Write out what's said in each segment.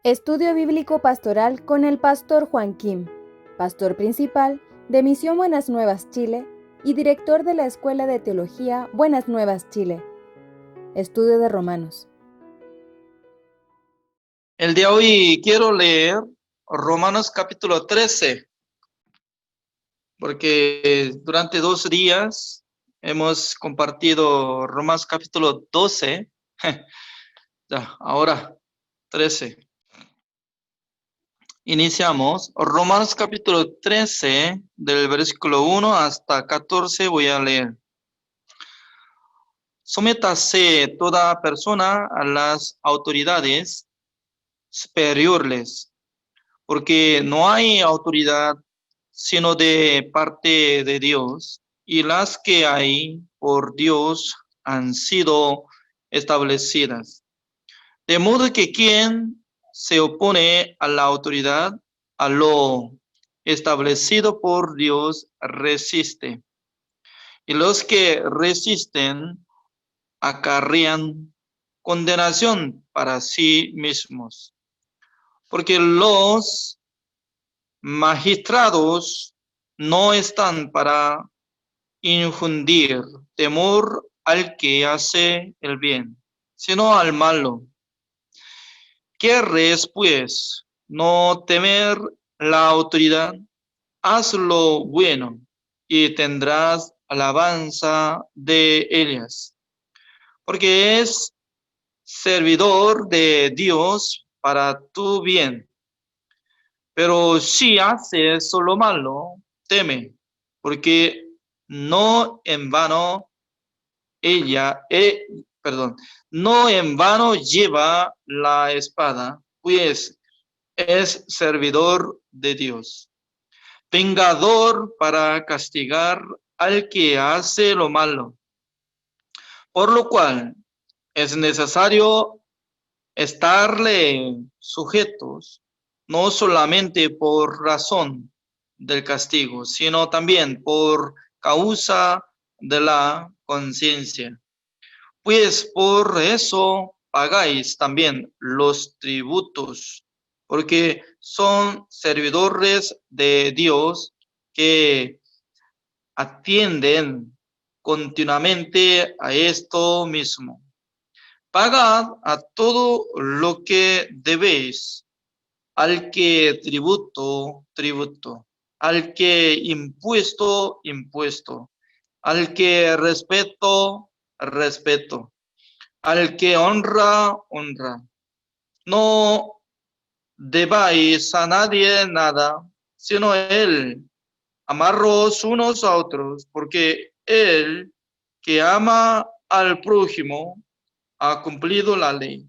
Estudio Bíblico Pastoral con el Pastor Juan Kim, Pastor Principal de Misión Buenas Nuevas Chile y Director de la Escuela de Teología Buenas Nuevas Chile. Estudio de Romanos. El día de hoy quiero leer Romanos capítulo 13, porque durante 2 días hemos compartido Romanos capítulo 12, ya, ahora 13. Iniciamos Romanos capítulo 13, del versículo 1 hasta 14 voy a leer. Sométase toda persona a las autoridades superiores, porque no hay autoridad sino de parte de Dios, y las que hay por Dios han sido establecidas. De modo que quien se opone a la autoridad, a lo establecido por Dios, resiste. Y los que resisten acarrean condenación para sí mismos. Porque los magistrados no están para infundir temor al que hace el bien, sino al malo. ¿Quieres, pues, no temer la autoridad? Haz lo bueno y tendrás alabanza de ellas, porque es servidor de Dios para tu bien. Pero si haces solo malo, teme, porque no en vano no en vano lleva la espada, pues es servidor de Dios, vengador para castigar al que hace lo malo. Por lo cual es necesario estarle sujetos, no solamente por razón del castigo, sino también por causa de la conciencia. Pues por eso pagáis también los tributos, porque son servidores de Dios que atienden continuamente a esto mismo. Pagad a todo lo que debéis, al que tributo, tributo, al que impuesto, impuesto, al que respeto, respeto, al que honra, honra. No debáis a nadie nada, sino él, amarros unos a otros, porque el que ama al prójimo ha cumplido la ley.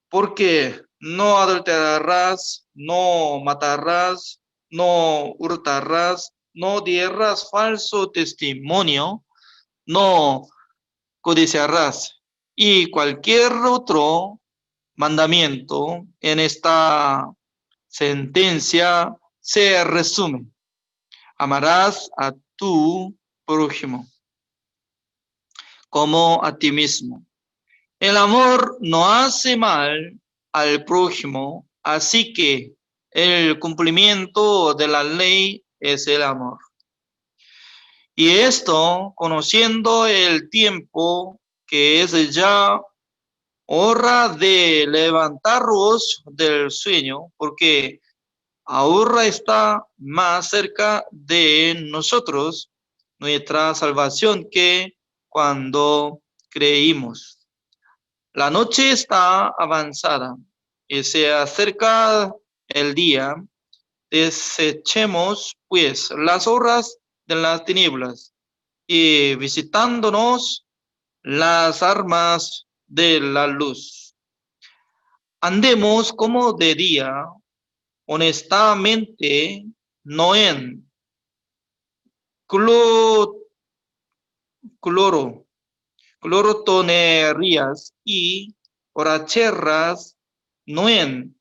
Porque no adulterarás, no matarás, no hurtarás, no dieras falso testimonio, no codiciarás. Y cualquier otro mandamiento en esta sentencia se resume: amarás a tu prójimo como a ti mismo. El amor no hace mal al prójimo, así que el cumplimiento de la ley es el amor. Y esto, conociendo el tiempo, que es ya hora de levantaros del sueño, porque ahora está más cerca de nosotros nuestra salvación que cuando creímos. La noche está avanzada y se acerca el día. Desechemos, pues, las obras de las tinieblas y visitándonos las armas de la luz. Andemos como de día, honestamente, no en clorotonerías y borracheras, no en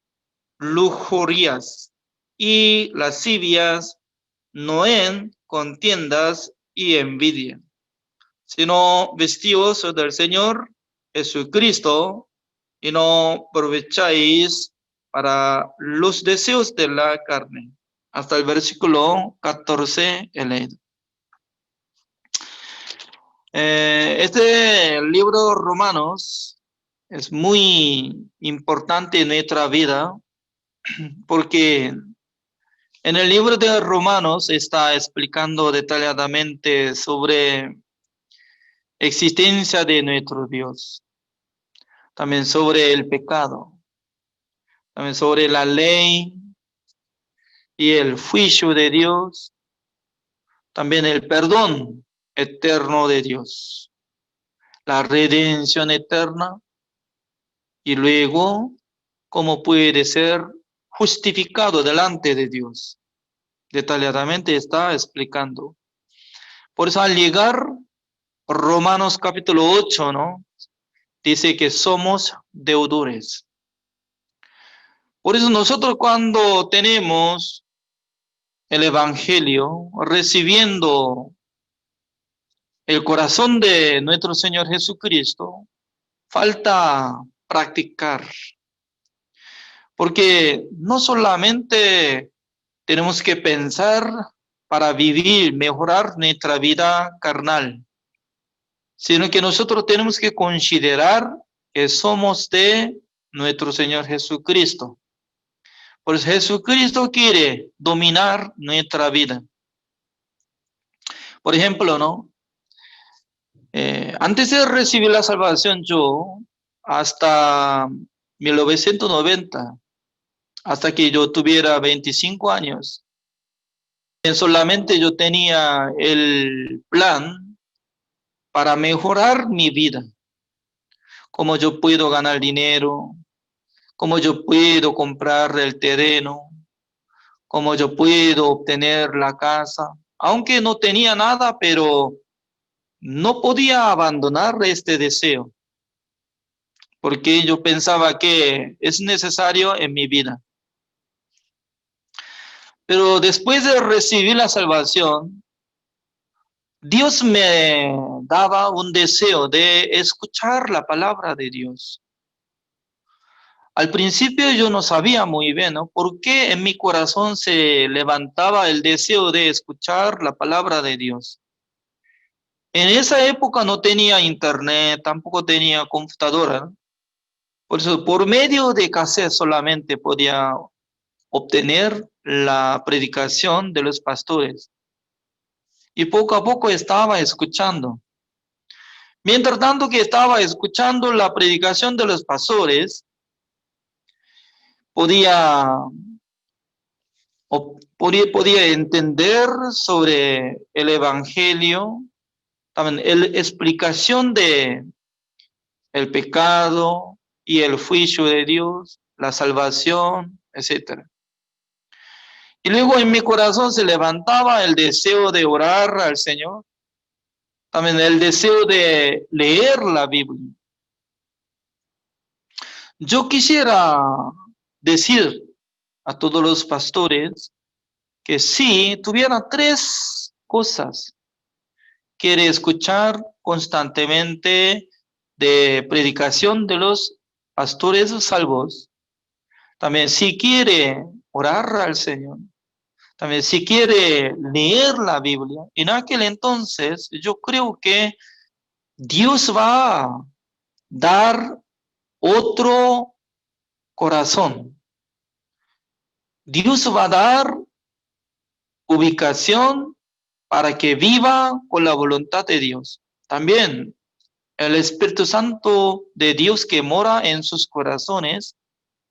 lujurias y lascivias, no en contiendas y envidia, sino vestidos del Señor Jesucristo, y no aprovecháis para los deseos de la carne. Hasta el versículo 14 he leído. Este libro Romanos es muy importante en nuestra vida porque en el libro de Romanos está explicando detalladamente sobre existencia de nuestro Dios, también sobre el pecado, también sobre la ley y el juicio de Dios, también el perdón eterno de Dios, la redención eterna y luego cómo puede ser justificado delante de Dios. Detalladamente está explicando. Por eso al llegar Romanos capítulo 8, ¿no? Dice que somos deudores. Por eso nosotros cuando tenemos el Evangelio, recibiendo el corazón de nuestro Señor Jesucristo, falta practicar. Porque no solamente tenemos que pensar para vivir, mejorar nuestra vida carnal, sino que nosotros tenemos que considerar que somos de nuestro Señor Jesucristo. Pues Jesucristo quiere dominar nuestra vida. Por ejemplo, ¿no? Antes de recibir la salvación, yo, hasta 1990, hasta que yo tuviera 25 años, solamente yo tenía el plan para mejorar mi vida. Cómo yo puedo ganar dinero, cómo yo puedo comprar el terreno, cómo yo puedo obtener la casa. Aunque no tenía nada, pero no podía abandonar este deseo, porque yo pensaba que es necesario en mi vida. Pero después de recibir la salvación, Dios me daba un deseo de escuchar la palabra de Dios. Al principio yo no sabía muy bien, ¿no? ¿Por qué en mi corazón se levantaba el deseo de escuchar la palabra de Dios? En esa época no tenía internet, tampoco tenía computadora, ¿no? Por eso, por medio de cassette solamente podía obtener la predicación de los pastores. Y poco a poco estaba escuchando. Mientras tanto que estaba escuchando la predicación de los pastores, podía entender sobre el Evangelio, también la explicación de el pecado y el juicio de Dios, la salvación, etc. Y luego en mi corazón se levantaba el deseo de orar al Señor, también el deseo de leer la Biblia. Yo quisiera decir a todos los pastores que si tuviera 3 cosas, quiere escuchar constantemente de predicación de los pastores salvos, también si quiere orar al Señor, también si quiere leer la Biblia, en aquel entonces yo creo que Dios va a dar otro corazón. Dios va a dar ubicación para que viva con la voluntad de Dios. También el Espíritu Santo de Dios que mora en sus corazones,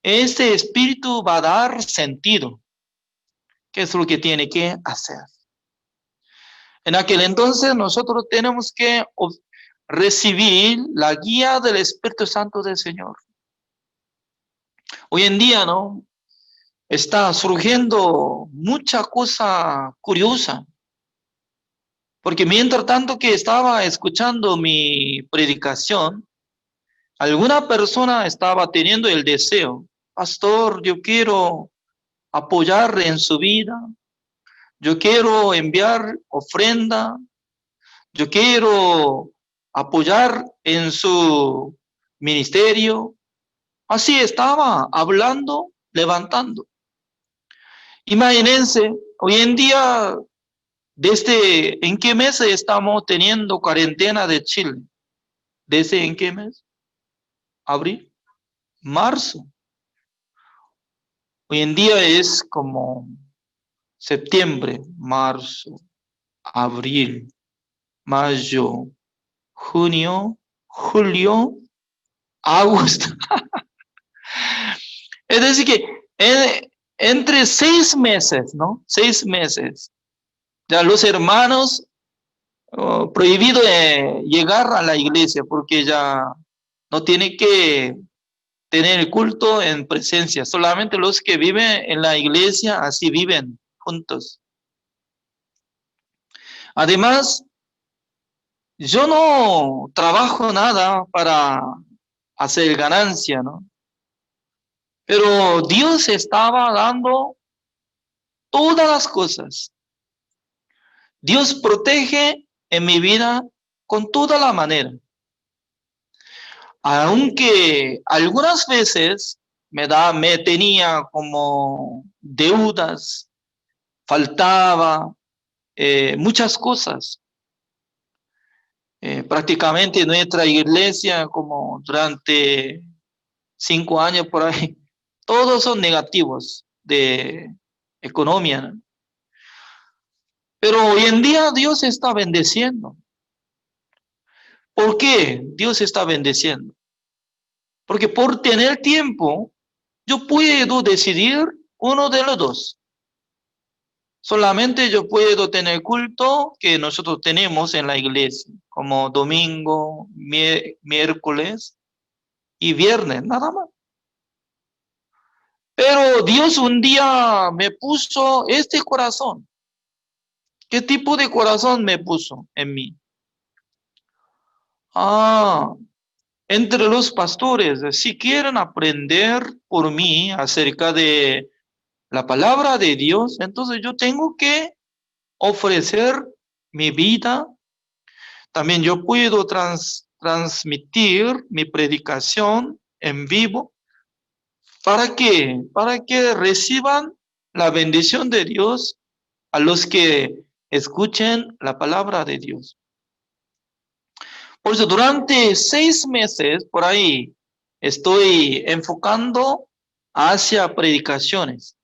este Espíritu va a dar sentido. ¿Qué es lo que tiene que hacer? En aquel entonces nosotros tenemos que recibir la guía del Espíritu Santo del Señor. Hoy en día, ¿no? Está surgiendo mucha cosa curiosa. Porque mientras tanto que estaba escuchando mi predicación, alguna persona estaba teniendo el deseo, pastor, yo quiero apoyar en su vida, yo quiero enviar ofrenda, yo quiero apoyar en su ministerio. Así estaba hablando levantando. Imagínense, hoy en día, ¿desde en qué mes estamos teniendo cuarentena de Chile? ¿Desde en qué mes? ¿Abril? ¿Marzo? Hoy en día es como septiembre, marzo, abril, mayo, junio, julio, agosto. Es decir que entre 6 meses, ¿no? 6 meses, ya los hermanos prohibido llegar a la iglesia porque ya no tiene que tener el culto en presencia. Solamente los que viven en la iglesia así viven juntos. Además, yo no trabajo nada para hacer ganancia, ¿no? Pero Dios estaba dando todas las cosas. Dios protege en mi vida con toda la manera. Aunque algunas veces me tenía como deudas, faltaba muchas cosas. Prácticamente nuestra iglesia, como durante 5 años por ahí, todos son negativos de economía, ¿no? Pero hoy en día Dios está bendeciendo. ¿Por qué Dios está bendeciendo? Porque por tener tiempo, yo puedo decidir uno de los dos. Solamente yo puedo tener culto que nosotros tenemos en la iglesia, como domingo, miércoles y viernes, nada más. Pero Dios un día me puso este corazón. ¿Qué tipo de corazón me puso en mí? Entre los pastores, si quieren aprender por mí acerca de la palabra de Dios, entonces yo tengo que ofrecer mi vida. También yo puedo transmitir mi predicación en vivo. ¿Para qué? Para que reciban la bendición de Dios a los que escuchen la palabra de Dios. Por eso durante 6 meses por ahí estoy enfocando hacia predicaciones.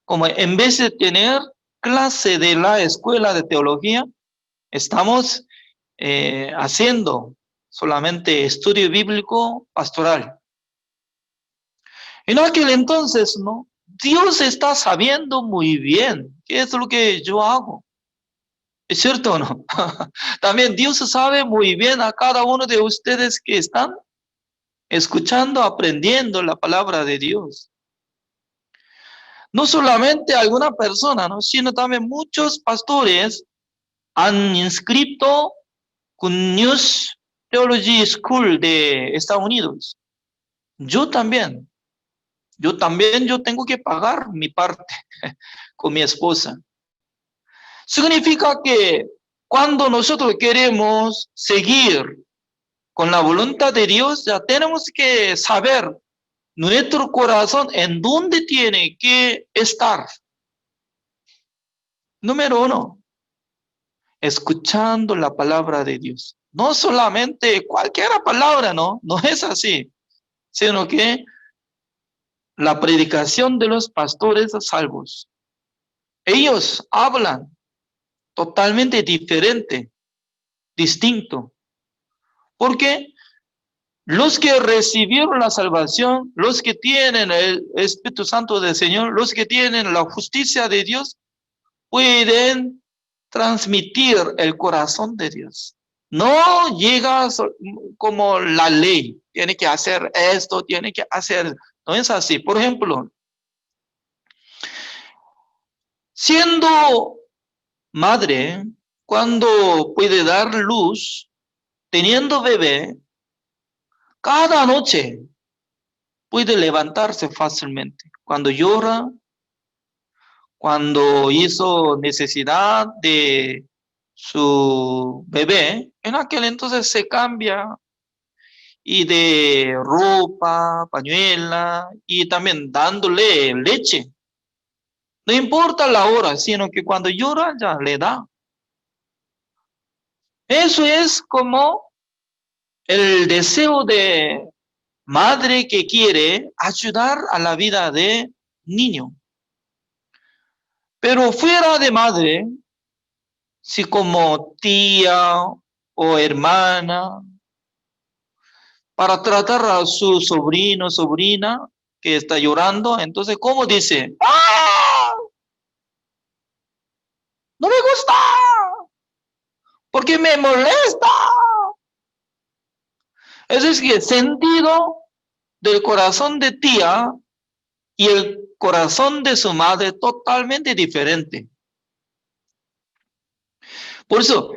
Como en vez de tener clase de la escuela de teología, estamos haciendo solamente estudio bíblico pastoral. En aquel entonces, ¿no? Dios está sabiendo muy bien qué es lo que yo hago. ¿Es cierto o no? También Dios sabe muy bien a cada uno de ustedes que están escuchando, aprendiendo la palabra de Dios. No solamente alguna persona, ¿no? Sino también muchos pastores han inscrito con News Theology School de Estados Unidos. Yo también, yo tengo que pagar mi parte con mi esposa. Significa que cuando nosotros queremos seguir con la voluntad de Dios, ya tenemos que saber nuestro corazón en dónde tiene que estar. Número 1, escuchando la palabra de Dios. No solamente cualquier palabra, no es así, sino que la predicación de los pastores salvos. Ellos hablan totalmente diferente, distinto. Porque los que recibieron la salvación, los que tienen el Espíritu Santo del Señor, los que tienen la justicia de Dios, pueden transmitir el corazón de Dios. No llega como la ley, tiene que hacer esto, tiene que hacer, no es así. Por ejemplo, siendo madre, cuando puede dar luz, teniendo bebé, cada noche puede levantarse fácilmente. Cuando llora, cuando hizo necesidad de su bebé, en aquel entonces se cambia y de ropa, pañuela, y también dándole leche. No importa la hora, sino que cuando llora ya le da. Eso es como el deseo de madre que quiere ayudar a la vida de niño. Pero fuera de madre, si como tía o hermana, para tratar a su sobrino, sobrina que está llorando, entonces, ¿cómo dice? ¡Ah! ¡No me gusta! Porque me molesta. Eso es que el sentido del corazón de tía y el corazón de su madre totalmente diferente. Por eso,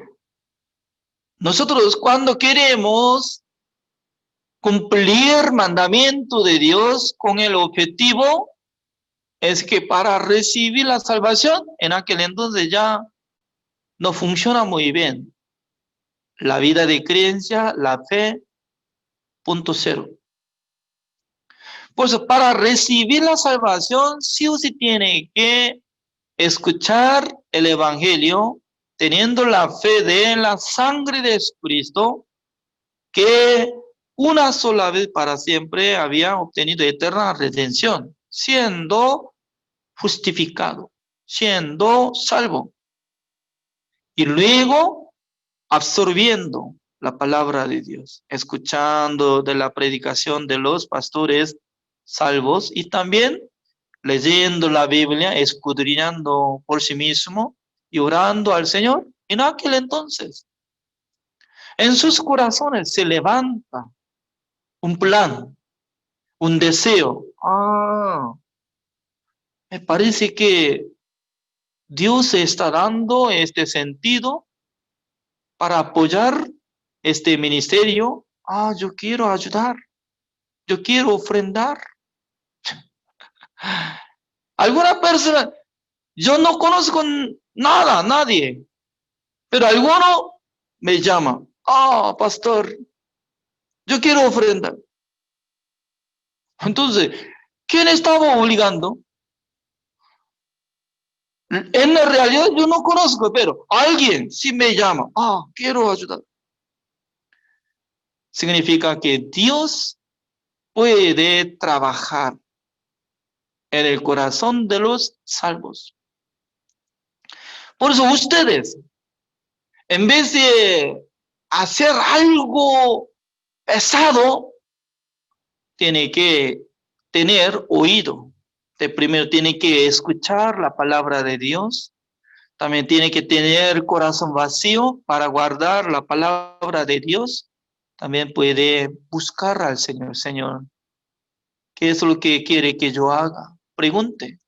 nosotros cuando queremos cumplir mandamiento de Dios con el objetivo es que para recibir la salvación, en aquel entonces ya no funciona muy bien. La vida de creencia, la fe, punto cero. Por eso, para recibir la salvación, sí o sí tiene que escuchar el Evangelio, teniendo la fe de la sangre de Jesucristo, que una sola vez para siempre había obtenido eterna redención, siendo justificado, siendo salvo. Y luego absorbiendo la palabra de Dios, escuchando de la predicación de los pastores salvos y también leyendo la Biblia, escudriñando por sí mismo y orando al Señor. En aquel entonces, en sus corazones se levanta un plan, un deseo. Me parece que Dios está dando este sentido para apoyar este ministerio. Yo quiero ayudar, yo quiero ofrendar. Alguna persona, yo no conozco nada, nadie, pero alguno me llama. Pastor, yo quiero ofrendar. Entonces, ¿quién estaba obligando? En la realidad yo no conozco, pero alguien sí me llama. Quiero ayudar. Significa que Dios puede trabajar en el corazón de los salvos. Por eso ustedes, en vez de hacer algo pesado, tienen que tener oído. Primero tiene que escuchar la palabra de Dios. También tiene que tener corazón vacío para guardar la palabra de Dios. También puede buscar al Señor. Señor, ¿qué es lo que quiere que yo haga? Pregunte.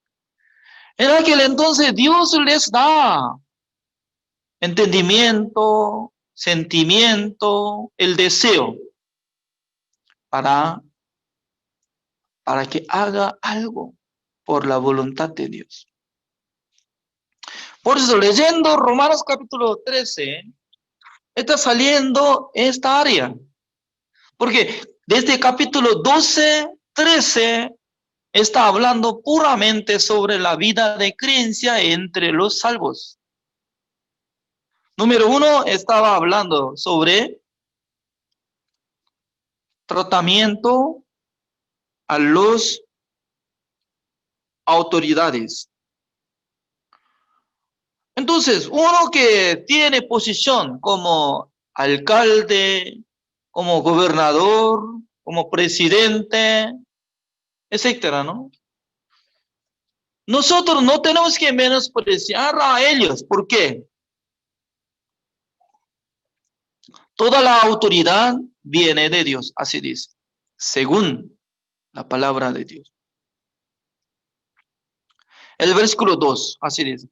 En aquel entonces Dios les da entendimiento, sentimiento, el deseo para que haga algo por la voluntad de Dios. Por eso, leyendo Romanos capítulo 13, está saliendo esta área. Porque desde capítulo 12, 13, está hablando puramente sobre la vida de creencia entre los salvos. Número 1, estaba hablando sobre tratamiento a las autoridades. Entonces, uno que tiene posición como alcalde, como gobernador, como presidente, etcétera, ¿no? Nosotros no tenemos que menospreciar a ellos. ¿Por qué? Toda la autoridad viene de Dios, así dice, según la palabra de Dios. El versículo 2, así dice.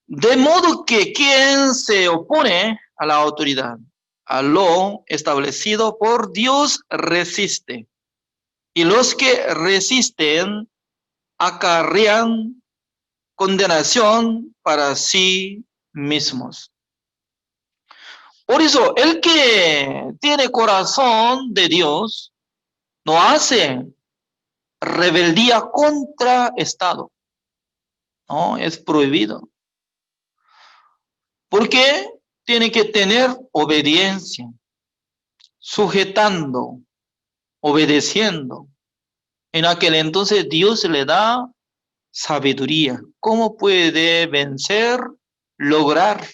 De modo que quien se opone a la autoridad, a lo establecido por Dios, resiste. Y los que resisten acarrean condenación para sí mismos. Por eso, el que tiene corazón de Dios no hace rebeldía contra Estado. No, es prohibido. Porque tiene que tener obediencia, sujetando, obedeciendo. En aquel entonces Dios le da sabiduría. ¿Cómo puede vencer, lograr?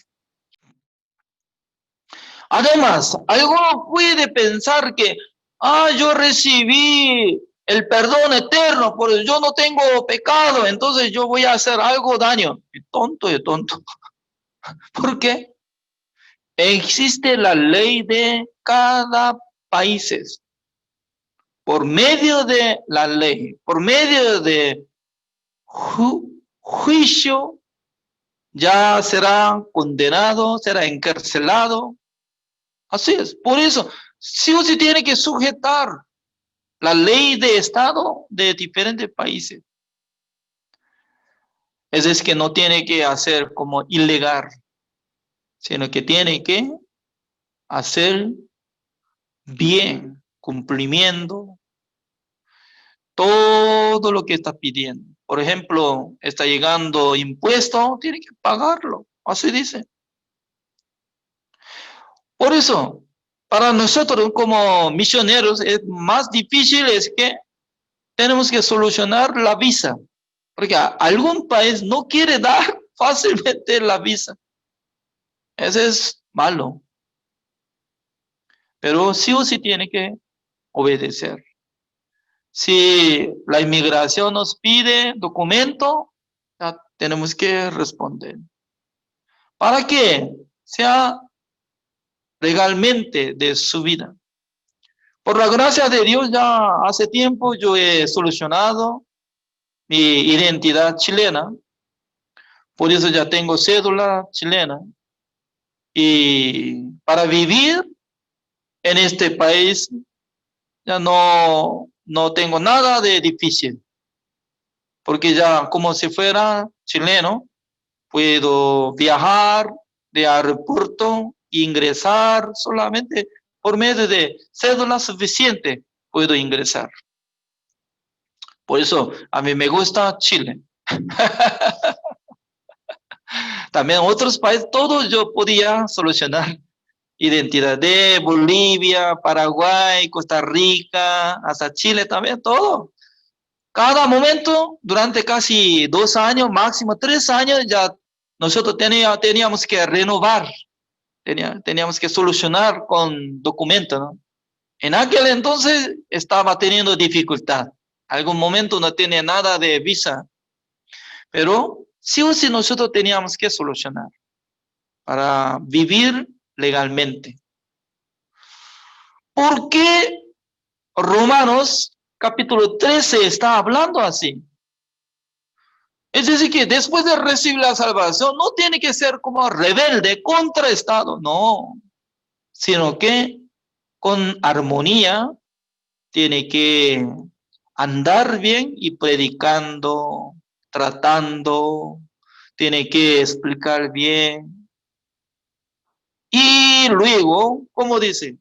Además, alguno puede pensar que, yo recibí el perdón eterno, porque yo no tengo pecado, entonces yo voy a hacer algo daño. Es tonto. ¿Por qué? Existe la ley de cada país. Por medio de la ley, por medio de juicio, ya será condenado, será encarcelado. Así es. Por eso, sí o sí tiene que sujetar la ley de Estado de diferentes países. Es decir, que no tiene que hacer como ilegal, sino que tiene que hacer bien, cumplimiento todo lo que está pidiendo. Por ejemplo, está llegando impuesto, tiene que pagarlo. Así dice. Por eso, para nosotros como misioneros es más difícil es que tenemos que solucionar la visa. Porque algún país no quiere dar fácilmente la visa. Eso es malo. Pero sí o sí tiene que obedecer. Si la inmigración nos pide documento, ya tenemos que responder. Para que sea legalmente de su vida. Por la gracia de Dios, ya hace tiempo yo he solucionado mi identidad chilena. Por eso ya tengo cédula chilena. Y para vivir en este país ya no tengo nada de difícil. Porque ya como si fuera chileno, puedo viajar de aeropuerto, ingresar solamente por medio de cédula suficiente, puedo ingresar. Por eso a mí me gusta Chile. También en otros países, todo yo podía solucionar. Identidad de Bolivia, Paraguay, Costa Rica, hasta Chile también, todo. Cada momento, durante casi 2 años, máximo 3 años, ya nosotros teníamos que renovar, teníamos que solucionar con documentos, ¿no? En aquel entonces estaba teniendo dificultad. Algún momento no tenía nada de visa, pero sí o sí nosotros teníamos que solucionar para vivir legalmente. ¿Por qué Romanos capítulo 13 está hablando así? Es decir, que después de recibir la salvación, no tiene que ser como rebelde contra Estado, no, sino que con armonía tiene que andar bien y predicando, tratando, tiene que explicar bien. Y luego, como dice,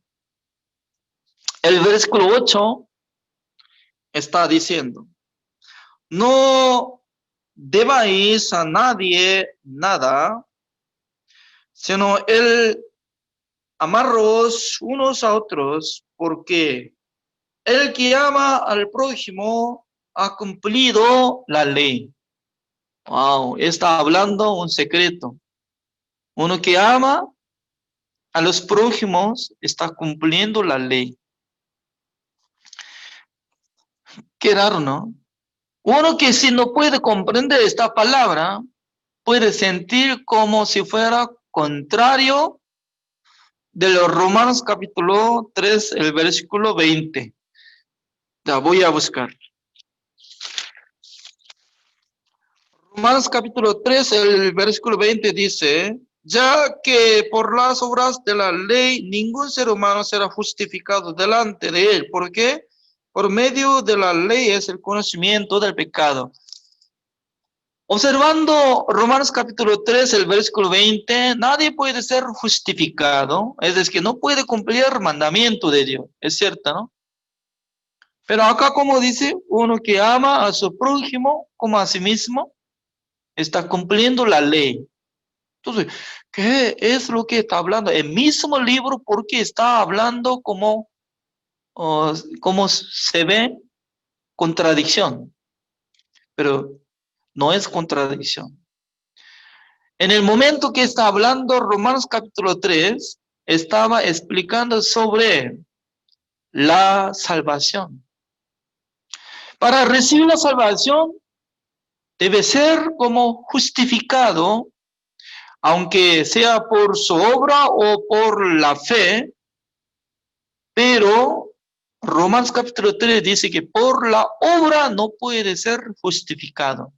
el versículo 8 está diciendo, no debáis a nadie nada, sino el amaros unos a otros, porque el que ama al prójimo ha cumplido la ley. Wow, está hablando un secreto. Uno que ama a los prójimos está cumpliendo la ley. Qué raro, ¿no? Uno que si no puede comprender esta palabra, puede sentir como si fuera contrario de los Romanos capítulo 3, el versículo 20. La voy a buscar. Romanos capítulo 3, el versículo 20 dice, ya que por las obras de la ley ningún ser humano será justificado delante de él. ¿Por qué? Por medio de la ley es el conocimiento del pecado. Observando Romanos capítulo 3, el versículo 20, nadie puede ser justificado, es decir, que no puede cumplir el mandamiento de Dios, es cierto, ¿no? Pero acá como dice, uno que ama a su prójimo como a sí mismo, está cumpliendo la ley. Entonces, ¿qué es lo que está hablando? El mismo libro, porque está hablando como se ve contradicción, pero no es contradicción. En el momento que está hablando Romanos capítulo 3, estaba explicando sobre la salvación. Para recibir la salvación, debe ser como justificado, aunque sea por su obra o por la fe, pero Romanos capítulo 3 dice que por la obra no puede ser justificado.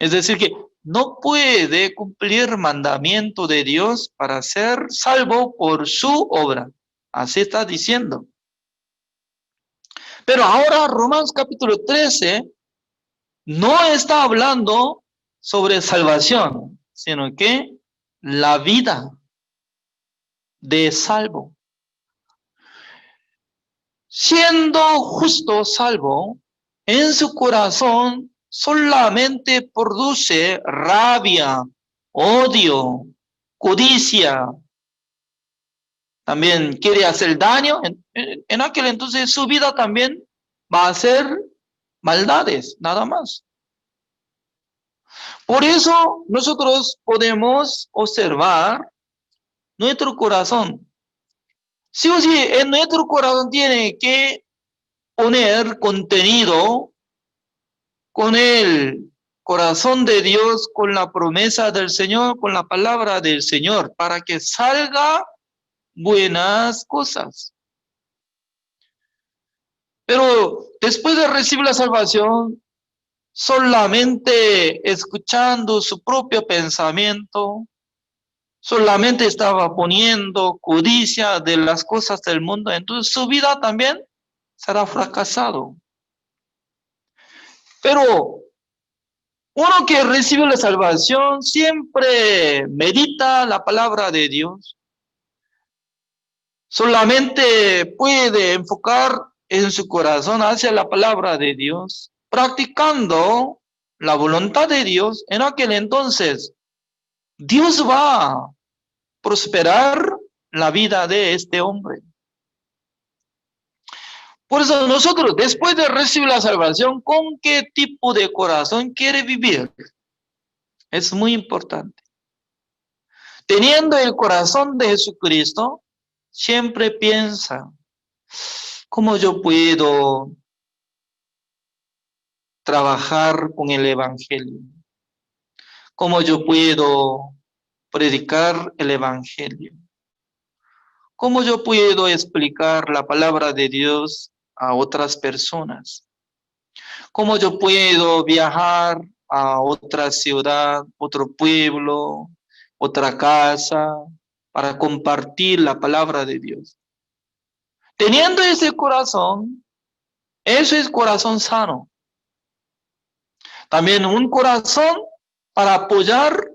Es decir, que no puede cumplir mandamiento de Dios para ser salvo por su obra. Así está diciendo. Pero ahora Romanos capítulo 13 no está hablando sobre salvación, sino que la vida de salvo. Siendo justo salvo, en su corazón solamente produce rabia, odio, codicia. También quiere hacer daño. En aquel entonces su vida también va a ser maldades, nada más. Por eso nosotros podemos observar nuestro corazón. Sí o sí, en nuestro corazón tiene que poner contenido con el corazón de Dios, con la promesa del Señor, con la palabra del Señor, para que salga buenas cosas. Pero después de recibir la salvación, solamente escuchando su propio pensamiento, solamente estaba poniendo codicia de las cosas del mundo, entonces su vida también será fracasado. Pero uno que recibe la salvación siempre medita la palabra de Dios, solamente puede enfocar en su corazón hacia la palabra de Dios, practicando la voluntad de Dios. En aquel entonces, Dios va a prosperar la vida de este hombre. Por eso nosotros, después de recibir la salvación, ¿con qué tipo de corazón quiere vivir? Es muy importante. Teniendo el corazón de Jesucristo, siempre piensa, ¿cómo yo puedo trabajar con el Evangelio? ¿Cómo yo puedo predicar el Evangelio? ¿Cómo yo puedo explicar la palabra de Dios a otras personas? ¿Cómo yo puedo viajar a otra ciudad, otro pueblo, otra casa, para compartir la palabra de Dios? Teniendo ese corazón, eso es corazón sano. También un corazón para apoyar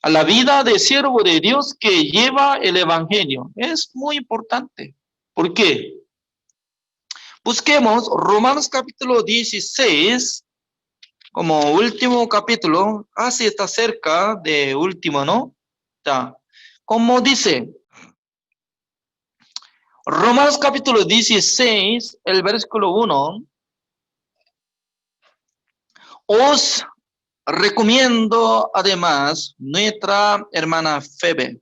a la vida de siervo de Dios que lleva el Evangelio. Es muy importante. ¿Por qué? Busquemos Romanos capítulo 16 como último capítulo. Casi está cerca de último, ¿no? Ya. Como dice, Romanos capítulo 16, el versículo 1. Os recomiendo además nuestra hermana Febe,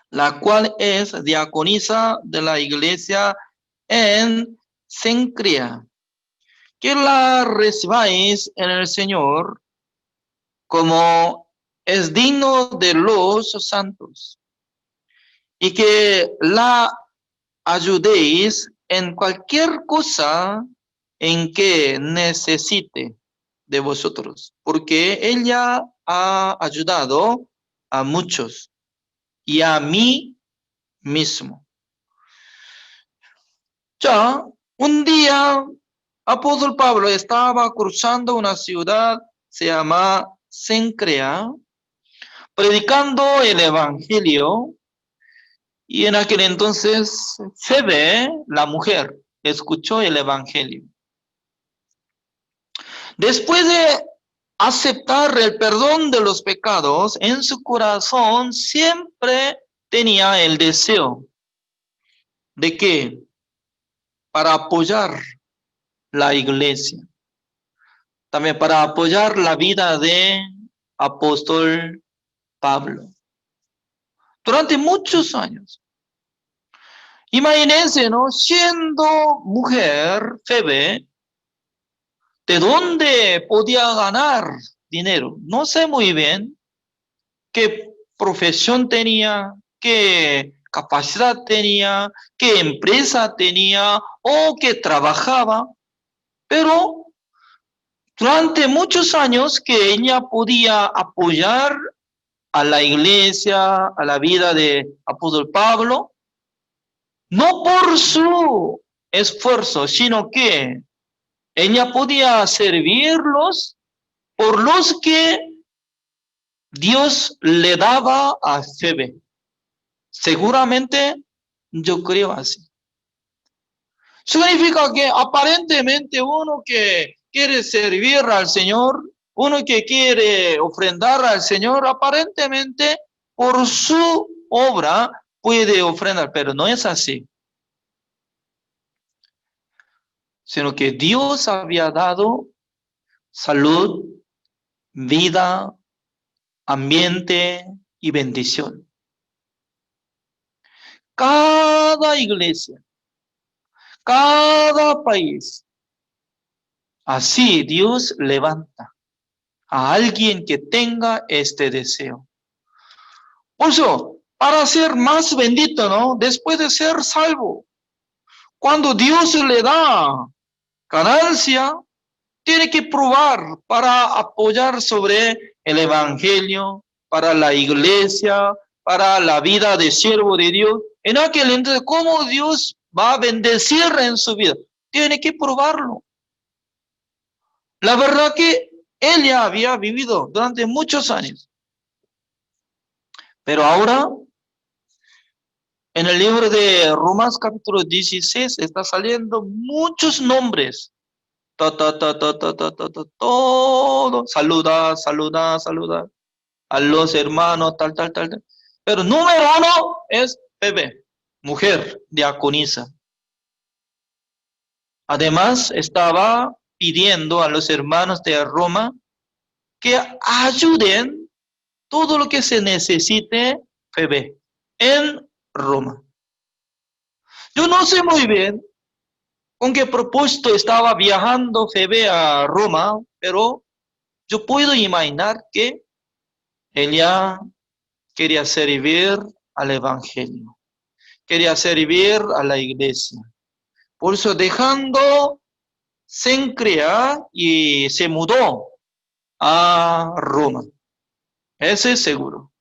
la cual es diaconisa de la iglesia en Cencrea, que la recibáis en el Señor como es digno de los santos, y que la ayudéis en cualquier cosa en que necesite de vosotros, porque ella ha ayudado a muchos y a mí mismo. Ya, un día Apóstol Pablo estaba cruzando una ciudad, se llama Cencrea, predicando el Evangelio, y en aquel entonces Febe, la mujer, escuchó el Evangelio. Después de aceptar el perdón de los pecados, en su corazón siempre tenía el deseo de que para apoyar la iglesia, también para apoyar la vida de apóstol Pablo durante muchos años. Imagínense, ¿no? Siendo mujer, Febe, ¿de dónde podía ganar dinero? No sé muy bien qué profesión tenía, qué capacidad tenía, qué empresa tenía o qué trabajaba, pero durante muchos años que ella podía apoyar a la iglesia, a la vida de apóstol Pablo, no por su esfuerzo, sino que ella podía servirlos por los que Dios le daba a Febe. Seguramente yo creo así. Significa que aparentemente uno que quiere servir al Señor, uno que quiere ofrendar al Señor, aparentemente por su obra puede ofrendar, pero no es así. Sino que Dios había dado salud, vida, ambiente y bendición. Cada iglesia, cada país, así Dios levanta a alguien que tenga este deseo. Por eso, para ser más bendito, ¿no? Después de ser salvo, cuando Dios le da ganancia, tiene que probar para apoyar sobre el evangelio, para la iglesia, para la vida de siervo de Dios. En aquel entonces, ¿cómo Dios va a bendecir en su vida? Tiene que probarlo. La verdad que él ya había vivido durante muchos años. Pero ahora, en el libro de Romanos capítulo 16, está saliendo muchos nombres. Todo. Saluda a los hermanos, tal. Pero número uno es Febe, mujer, diaconisa. Además, estaba pidiendo a los hermanos de Roma que ayuden todo lo que se necesite, Febe, en Roma. Yo no sé muy bien con qué propósito estaba viajando Febe a Roma, pero yo puedo imaginar que ella quería servir al evangelio, quería servir a la iglesia. Por eso dejando Cencrea y se mudó a Roma. Ese es seguro.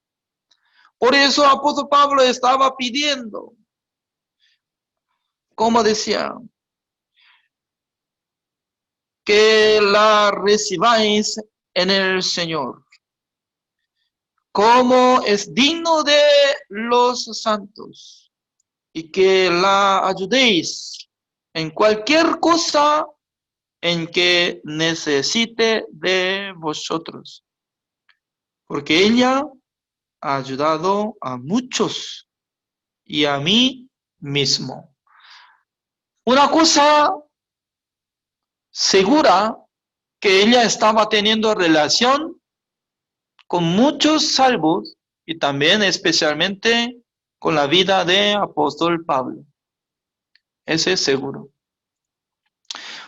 Por eso apóstol Pablo estaba pidiendo, como decía, que la recibáis en el Señor, como es digno de los santos, y que la ayudéis en cualquier cosa en que necesite de vosotros, porque ella ha ayudado a muchos y a mí mismo. Una cosa segura, que ella estaba teniendo relación con muchos salvos y también especialmente con la vida de apóstol Pablo. Ese es seguro.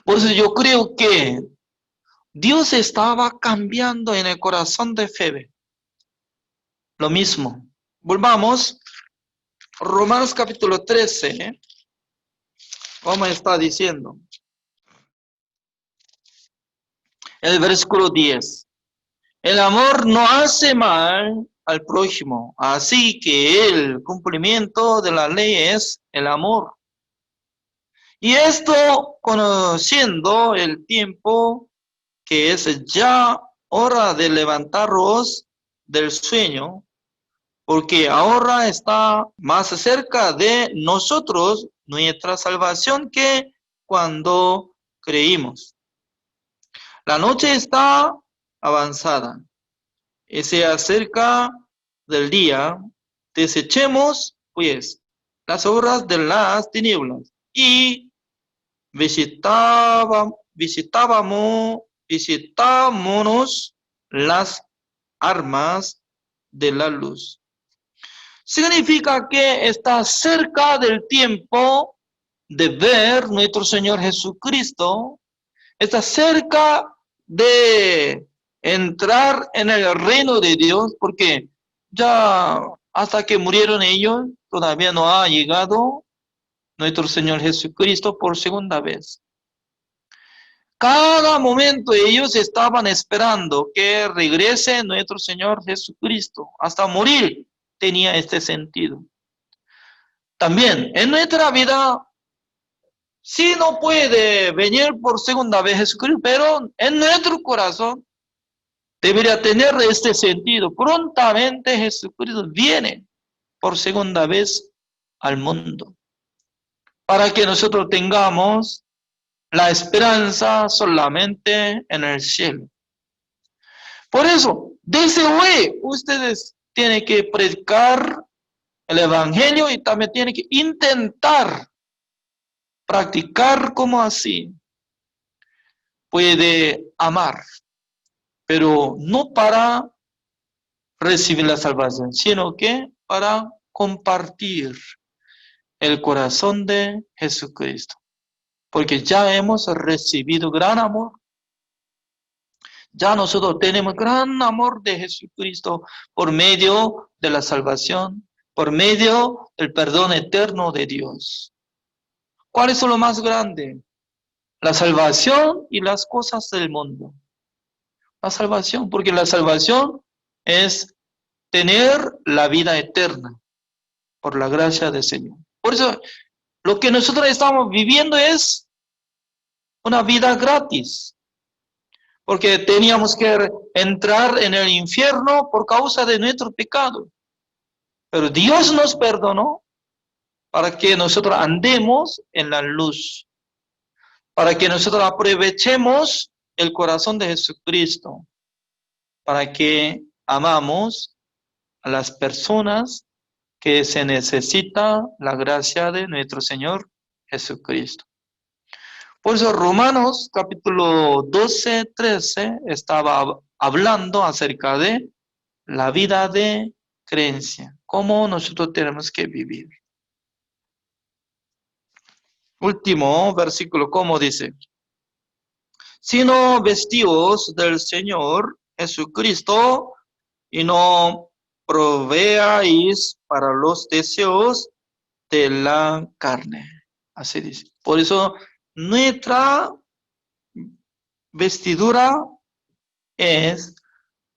Por eso yo creo que Dios estaba cambiando en el corazón de Febe. Lo mismo. Volvamos. Romanos capítulo 13. ¿Cómo está diciendo? El versículo 10. El amor no hace mal al prójimo, así que el cumplimiento de la ley es el amor. Y esto conociendo el tiempo que es ya hora de levantaros del sueño, porque ahora está más cerca de nosotros nuestra salvación que cuando creímos. La noche está avanzada y se acerca del día. Desechemos, pues, las obras de las tinieblas y visitámonos las armas de la luz. Significa que está cerca del tiempo de ver nuestro Señor Jesucristo, está cerca de entrar en el reino de Dios, porque ya hasta que murieron ellos, todavía no ha llegado nuestro Señor Jesucristo por segunda vez. Cada momento ellos estaban esperando que regrese nuestro Señor Jesucristo. Hasta morir tenía este sentido. También en nuestra vida, sí no puede venir por segunda vez Jesucristo, pero en nuestro corazón debería tener este sentido. Prontamente Jesucristo viene por segunda vez al mundo, para que nosotros tengamos la esperanza solamente en el cielo. Por eso, desde hoy, ustedes tienen que predicar el evangelio y también tienen que intentar practicar como así. Puede amar, pero no para recibir la salvación, sino que para compartir el corazón de Jesucristo. Porque ya hemos recibido gran amor. Ya nosotros tenemos gran amor de Jesucristo por medio de la salvación, por medio del perdón eterno de Dios. ¿Cuál es lo más grande? La salvación y las cosas del mundo. La salvación, porque la salvación es tener la vida eterna por la gracia del Señor. Por eso, lo que nosotros estamos viviendo es una vida gratis, porque teníamos que entrar en el infierno por causa de nuestro pecado. Pero Dios nos perdonó para que nosotros andemos en la luz, para que nosotros aprovechemos el corazón de Jesucristo, para que amamos a las personas que se necesita la gracia de nuestro Señor Jesucristo. Por eso Romanos capítulo 12, 13 estaba hablando acerca de la vida de creencia, cómo nosotros tenemos que vivir. Último versículo, ¿cómo dice? Sino vestidos del Señor Jesucristo y no proveáis para los deseos de la carne. Así dice. Por eso nuestra vestidura es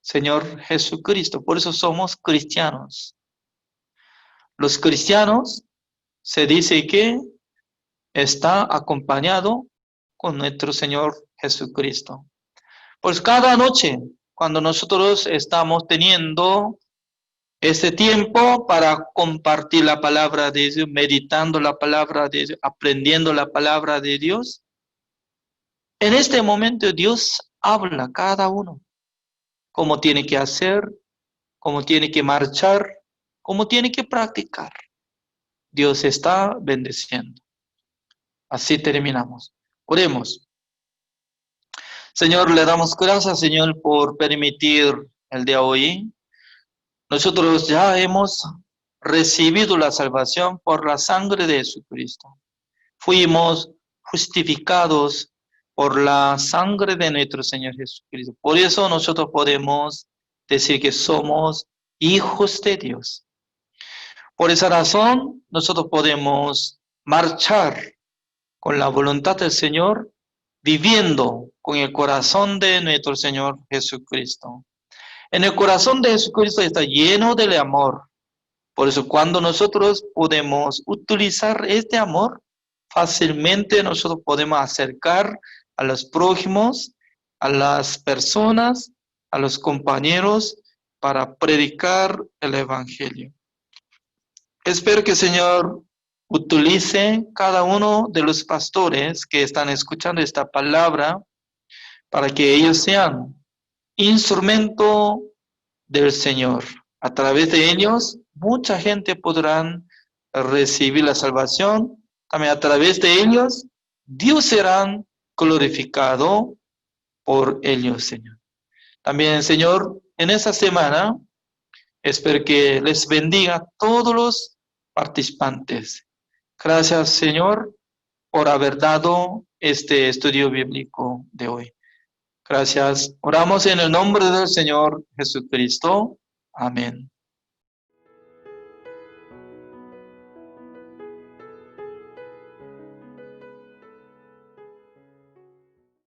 Señor Jesucristo. Por eso somos cristianos. Los cristianos se dice que está acompañado con nuestro Señor Jesucristo. Pues cada noche, cuando nosotros estamos teniendo este tiempo para compartir la palabra de Dios, meditando la palabra de Dios, aprendiendo la palabra de Dios, en este momento Dios habla a cada uno, cómo tiene que hacer, cómo tiene que marchar, cómo tiene que practicar. Dios está bendeciendo. Así terminamos. Oremos. Señor, le damos gracias, Señor, por permitir el día de hoy. Nosotros ya hemos recibido la salvación por la sangre de Jesucristo. Fuimos justificados por la sangre de nuestro Señor Jesucristo. Por eso nosotros podemos decir que somos hijos de Dios. Por esa razón, nosotros podemos marchar con la voluntad del Señor, viviendo con el corazón de nuestro Señor Jesucristo. En el corazón de Jesucristo está lleno del amor. Por eso cuando nosotros podemos utilizar este amor, fácilmente nosotros podemos acercar a los prójimos, a las personas, a los compañeros, para predicar el Evangelio. Espero que el Señor utilice cada uno de los pastores que están escuchando esta palabra para que ellos sean instrumento del Señor. A través de ellos, mucha gente podrá recibir la salvación. También a través de ellos, Dios será glorificado por ellos, Señor. También, Señor, en esta semana, espero que les bendiga a todos los participantes. Gracias, Señor, por haber dado este estudio bíblico de hoy. Gracias. Oramos en el nombre del Señor Jesucristo. Amén.